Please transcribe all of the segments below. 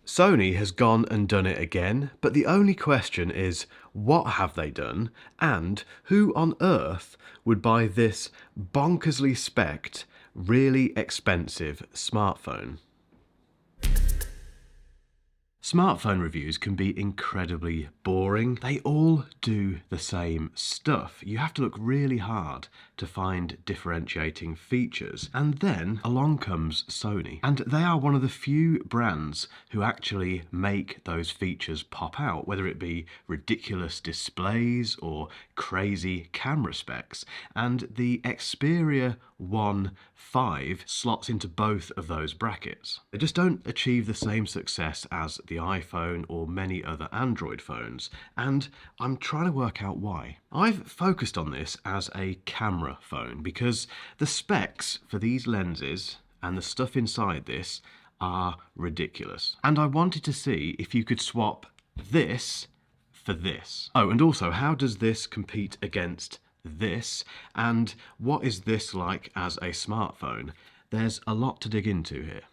Sony has gone and done it again, but the only question is, what have they done, and who on earth would buy this bonkersly spec'd, really expensive smartphone? Smartphone reviews can be incredibly boring. They all do the same stuff. You have to look really hard to find differentiating features. And then along comes Sony. And they are one of the few brands who actually make those features pop out, whether it be ridiculous displays or crazy camera specs. And the Xperia 1.5 slots into both of those brackets. They just don't achieve the same success as the iPhone or many other Android phones, and I'm trying to work out why. I've focused on this as a camera phone because the specs for these lenses and the stuff inside this are ridiculous. And I wanted to see if you could swap this for this. Oh, and also, how does this compete against this, and what is this like as a smartphone? There's a lot to dig into here.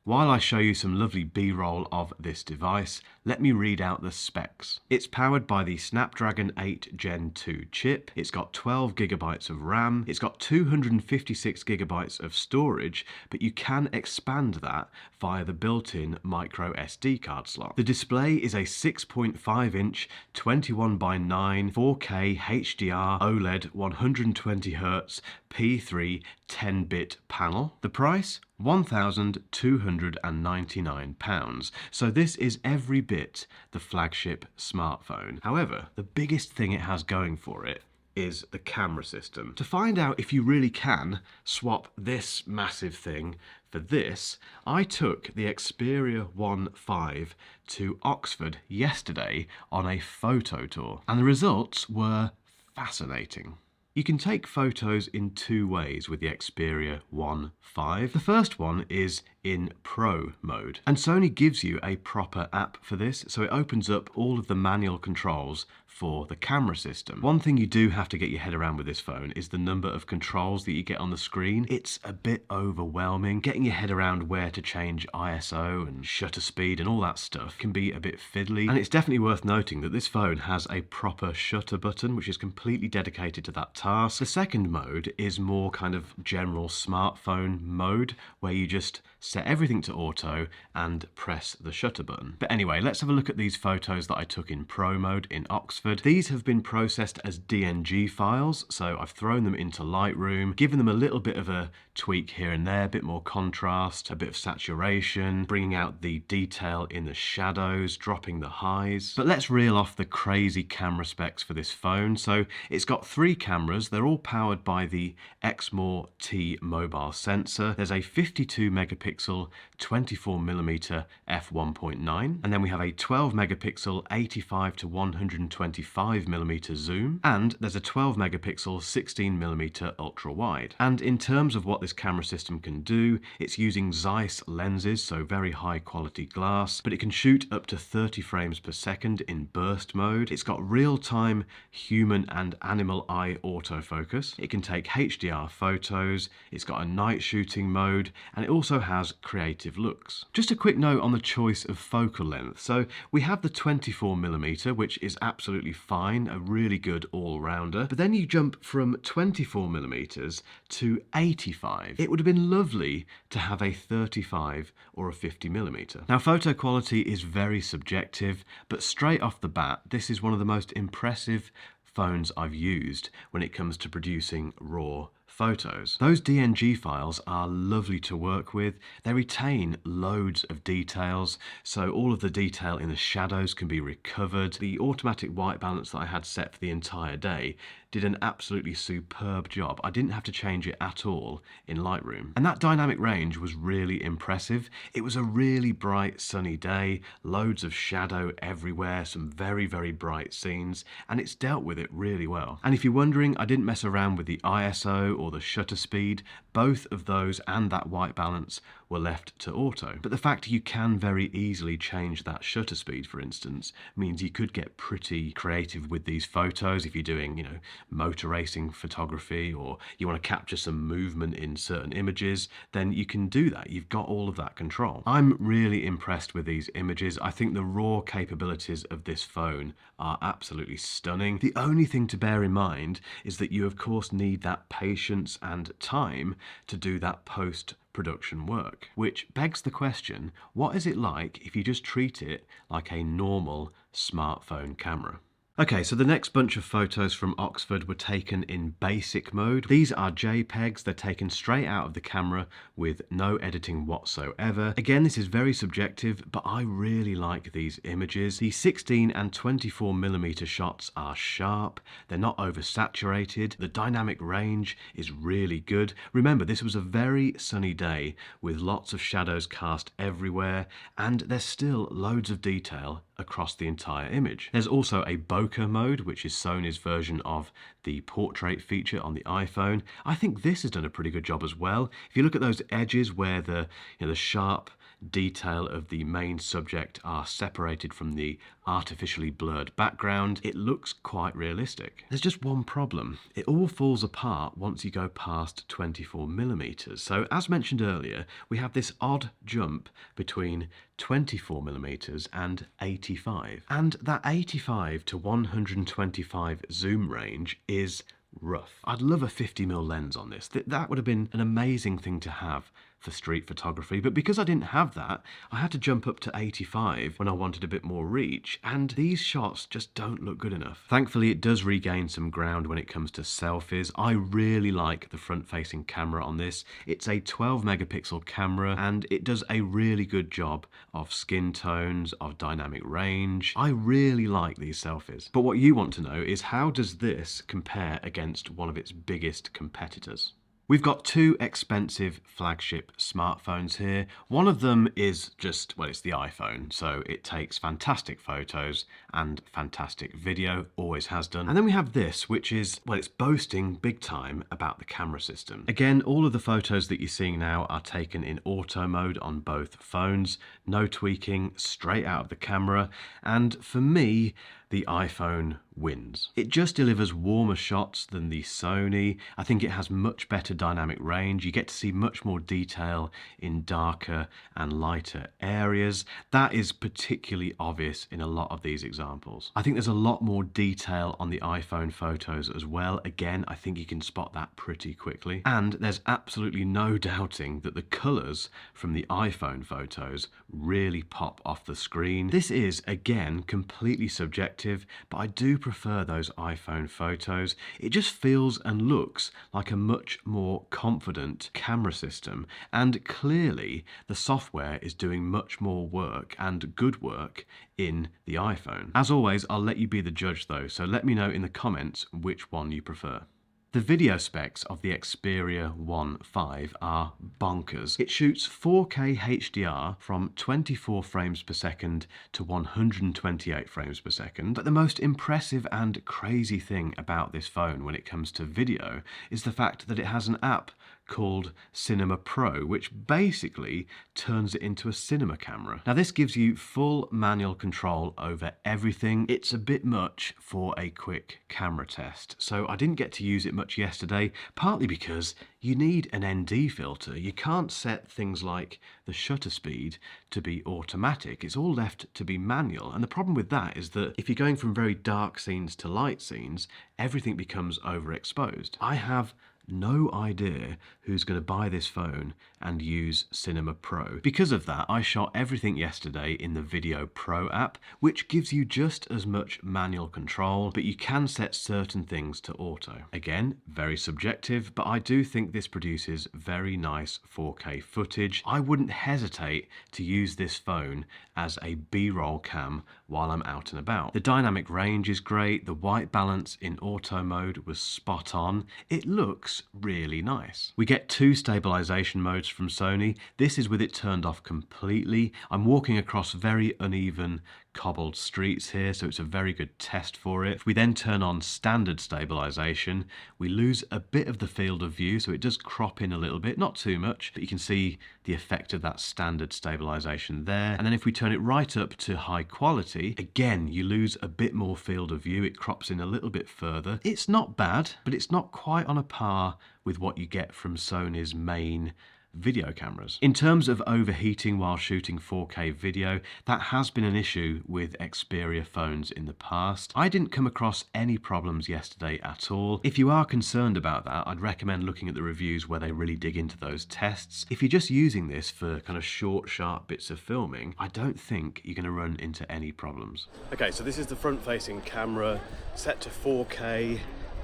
While I show you some lovely B-roll of this device, let me read out the specs. It's powered by the Snapdragon 8 Gen 2 chip, it's got 12 gigabytes of RAM, it's got 256 gigabytes of storage, but you can expand that via the built-in micro SD card slot. The display is a 6.5-inch 21:9 4K HDR OLED 120Hz P3 10-bit panel. The price? £1,299. So this is every bit the flagship smartphone. However, the biggest thing it has going for it is the camera system. To find out if you really can swap this massive thing for this, I took the Xperia 1.5 to Oxford yesterday on a photo tour, and the results were fascinating. You can take photos in two ways with the Xperia 1.5. The first one is in Pro mode, and Sony gives you a proper app for this, so it opens up all of the manual controls for the camera system. One thing you do have to get your head around with this phone is the number of controls that you get on the screen. It's a bit overwhelming. Getting your head around where to change ISO and shutter speed and all that stuff can be a bit fiddly, and it's definitely worth noting that this phone has a proper shutter button which is completely dedicated to that task. The second mode is more kind of general smartphone mode, where you just set everything to auto and press the shutter button. But anyway, let's have a look at these photos that I took in Pro mode in Oxford. These have been processed as DNG files, so I've thrown them into Lightroom, given them a little bit of a tweak here and there, a bit more contrast, a bit of saturation, bringing out the detail in the shadows, dropping the highs. But let's reel off the crazy camera specs for this phone. So it's got 3 cameras. They're all powered by the Exmor T mobile sensor. There's a 52 megapixel 24mm f1.9, and then we have a 12 megapixel 85 to 125mm zoom, and there's a 12 megapixel 16mm ultra wide. And in terms of what this camera system can do, it's using Zeiss lenses, so very high quality glass, but it can shoot up to 30 frames per second in burst mode. It's got real-time human and animal eye autofocus. It can take HDR photos, it's got a night shooting mode, and it also has creative looks. Just a quick note on the choice of focal length. So we have the 24mm, which is absolutely fine, a really good all-rounder, but then you jump from 24mm to 85. It would have been lovely to have a 35 or a 50mm. Now, photo quality is very subjective, but straight off the bat, this is one of the most impressive phones I've used when it comes to producing raw photos. Those DNG files are lovely to work with. They retain loads of details, so all of the detail in the shadows can be recovered. The automatic white balance that I had set for the entire day did an absolutely superb job. I didn't have to change it at all in Lightroom. And that dynamic range was really impressive. It was a really bright sunny day, loads of shadow everywhere, some very, very bright scenes, and it's dealt with it really well. And if you're wondering, I didn't mess around with the ISO or the shutter speed. Both of those and that white balance were left to auto. But the fact you can very easily change that shutter speed, for instance, means you could get pretty creative with these photos if you're doing, motor racing photography, or you want to capture some movement in certain images, then you can do that. You've got all of that control. I'm really impressed with these images. I think the raw capabilities of this phone are absolutely stunning. The only thing to bear in mind is that you of course need that patience and time to do that post-production work, which begs the question, what is it like if you just treat it like a normal smartphone camera? Okay, so the next bunch of photos from Oxford were taken in basic mode. These are JPEGs, they're taken straight out of the camera with no editing whatsoever. Again, this is very subjective, but I really like these images. The 16 and 24mm shots are sharp, they're not oversaturated, the dynamic range is really good. Remember, this was a very sunny day with lots of shadows cast everywhere, and there's still loads of detail across the entire image. There's also a bokeh mode, which is Sony's version of the portrait feature on the iPhone. I think this has done a pretty good job as well. If you look at those edges where the sharp detail of the main subject are separated from the artificially blurred background, it looks quite realistic. There's just one problem. It all falls apart once you go past 24mm. So as mentioned earlier, we have this odd jump between 24mm and 85. And that 85 to 125 zoom range is rough. I'd love a 50mm lens on this. That would have been an amazing thing to have for street photography, but because I didn't have that, I had to jump up to 85 when I wanted a bit more reach, and these shots just don't look good enough. Thankfully, it does regain some ground when it comes to selfies. I really like the front-facing camera on this. It's a 12 megapixel camera, and it does a really good job of skin tones, of dynamic range. I really like these selfies. But what you want to know is, how does this compare against one of its biggest competitors? We've got two expensive flagship smartphones here. One of them is just, well, it's the iPhone, so it takes fantastic photos and fantastic video, always has done. And then we have this, which is, well, it's boasting big time about the camera system. Again, all of the photos that you're seeing now are taken in auto mode on both phones, no tweaking, straight out of the camera, and for me, the iPhone wins. It just delivers warmer shots than the Sony. I think it has much better dynamic range. You get to see much more detail in darker and lighter areas. That is particularly obvious in a lot of these examples. I think there's a lot more detail on the iPhone photos as well. Again, I think you can spot that pretty quickly. And there's absolutely no doubting that the colors from the iPhone photos really pop off the screen. This is, again, completely subjective, but I do prefer those iPhone photos. It just feels and looks like a much more confident camera system, and clearly the software is doing much more work and good work in the iPhone. As always, I'll let you be the judge though, so let me know in the comments which one you prefer. The video specs of the Xperia 1.5 are bonkers. It shoots 4K HDR from 24 frames per second to 128 frames per second. But the most impressive and crazy thing about this phone when it comes to video is the fact that it has an app called Cinema Pro, which basically turns it into a cinema camera. Now this gives you full manual control over everything. It's a bit much for a quick camera test, so I didn't get to use it much yesterday, partly because you need an ND filter. You can't set things like the shutter speed to be automatic. It's all left to be manual, and the problem with that is that if you're going from very dark scenes to light scenes, everything becomes overexposed. I have no idea who's going to buy this phone and use Cinema Pro. Because of that, I shot everything yesterday in the Video Pro app, which gives you just as much manual control, but you can set certain things to auto. Again, very subjective, but I do think this produces very nice 4K footage. I wouldn't hesitate to use this phone as a B-roll cam while I'm out and about. The dynamic range is great. The white balance in auto mode was spot on. It looks really nice. We get two stabilization modes from Sony. This is with it turned off completely. I'm walking across very uneven cobbled streets here, so it's a very good test for it. If we then turn on standard stabilization, we lose a bit of the field of view, so it does crop in a little bit, not too much, but you can see the effect of that standard stabilization there. And then if we turn it right up to high quality, again, you lose a bit more field of view. It crops in a little bit further. It's not bad, but it's not quite on a par with what you get from Sony's main video cameras. In terms of overheating while shooting 4K video, that has been an issue with Xperia phones in the past. I didn't come across any problems yesterday at all. If you are concerned about that, I'd recommend looking at the reviews where they really dig into those tests. If you're just using this for kind of short, sharp bits of filming, I don't think you're going to run into any problems. Okay, so this is the front-facing camera set to 4K.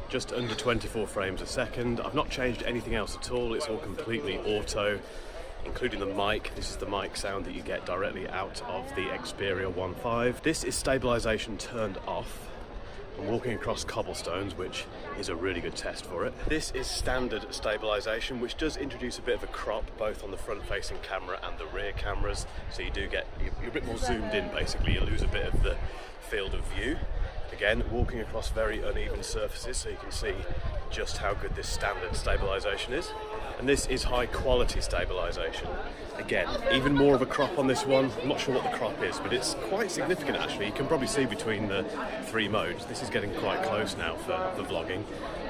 Just under 24 frames a second. I've not changed anything else at all. It's all completely auto, including the mic. This is the mic sound that you get directly out of the Xperia 1.5. This is stabilization turned off. I'm walking across cobblestones, which is a really good test for it. This is standard stabilization, which does introduce a bit of a crop, both on the front-facing camera and the rear cameras. So you do get, you're a bit more zoomed in, basically. You lose a bit of the field of view. Again, walking across very uneven surfaces, so you can see just how good this standard stabilization is. And this is high quality stabilization. Again, even more of a crop on this one. I'm not sure what the crop is, but it's quite significant actually. You can probably see between the three modes. This is getting quite close now for vlogging.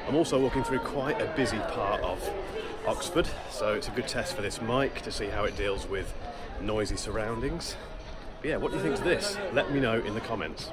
I'm also walking through quite a busy part of Oxford, so it's a good test for this mic to see how it deals with noisy surroundings. But yeah, what do you think to this? Let me know in the comments.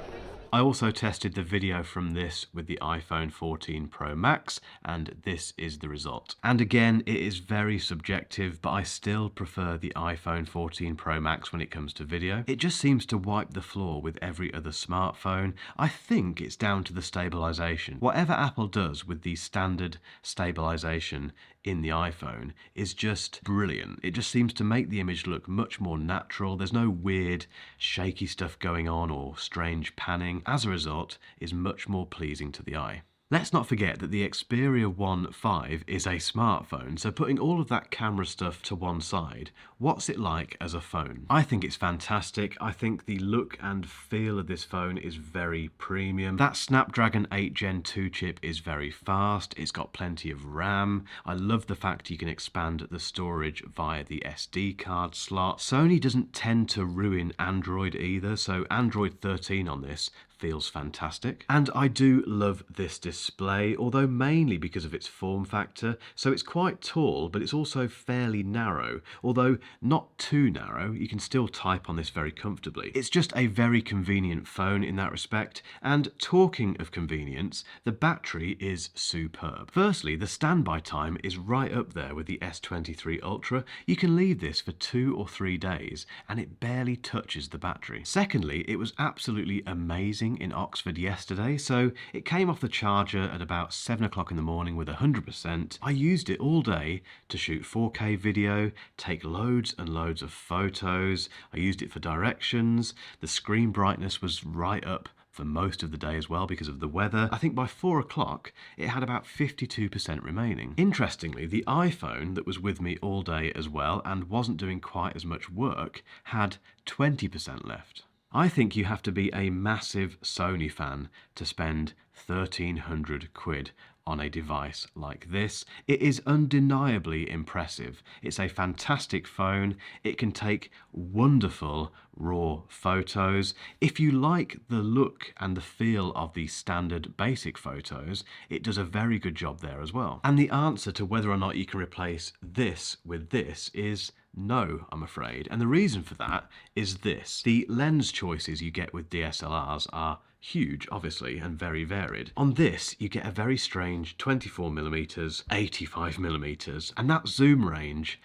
I also tested the video from this with the iPhone 14 Pro Max, and this is the result. And again, it is very subjective, but I still prefer the iPhone 14 Pro Max when it comes to video. It just seems to wipe the floor with every other smartphone. I think it's down to the stabilization. Whatever Apple does with the standard stabilization in the iPhone is just brilliant. It just seems to make the image look much more natural. There's no weird shaky stuff going on or strange panning. As a result, is much more pleasing to the eye. Let's not forget that the Xperia 1.5 is a smartphone, so putting all of that camera stuff to one side, what's it like as a phone? I think it's fantastic. I think the look and feel of this phone is very premium. That Snapdragon 8 Gen 2 chip is very fast. It's got plenty of RAM. I love the fact you can expand the storage via the SD card slot. Sony doesn't tend to ruin Android either, so Android 13 on this feels fantastic. And I do love this display, although mainly because of its form factor. So it's quite tall, but it's also fairly narrow, although not too narrow. You can still type on this very comfortably. It's just a very convenient phone in that respect. And talking of convenience, the battery is superb. Firstly, the standby time is right up there with the S23 Ultra. You can leave this for 2 or 3 days and it barely touches the battery. Secondly, it was absolutely amazing in Oxford yesterday, so it came off the charger at about 7 o'clock in the morning with 100%. I used it all day to shoot 4K video, take loads and loads of photos. I used it for directions. The screen brightness was right up for most of the day as well because of the weather. I think by 4 o'clock it had about 52% remaining. Interestingly, the iPhone that was with me all day as well and wasn't doing quite as much work had 20% left. I think you have to be a massive Sony fan to spend 1,300 quid on a device like this. It is undeniably impressive. It's a fantastic phone. It can take wonderful raw photos. If you like the look and the feel of the standard basic photos, it does a very good job there as well. And the answer to whether or not you can replace this with this is no, I'm afraid. And the reason for that is this. The lens choices you get with DSLRs are huge, obviously, and very varied. On this, you get a very strange 24mm, 85mm, and that zoom range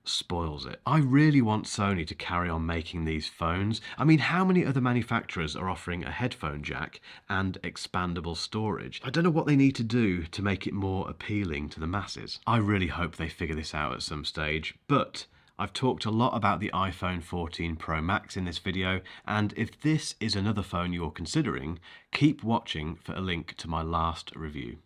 spoils it. I really want Sony to carry on making these phones. I mean, how many other manufacturers are offering a headphone jack and expandable storage? I don't know what they need to do to make it more appealing to the masses. I really hope they figure this out at some stage, but I've talked a lot about the iPhone 14 Pro Max in this video, and if this is another phone you're considering, keep watching for a link to my last review.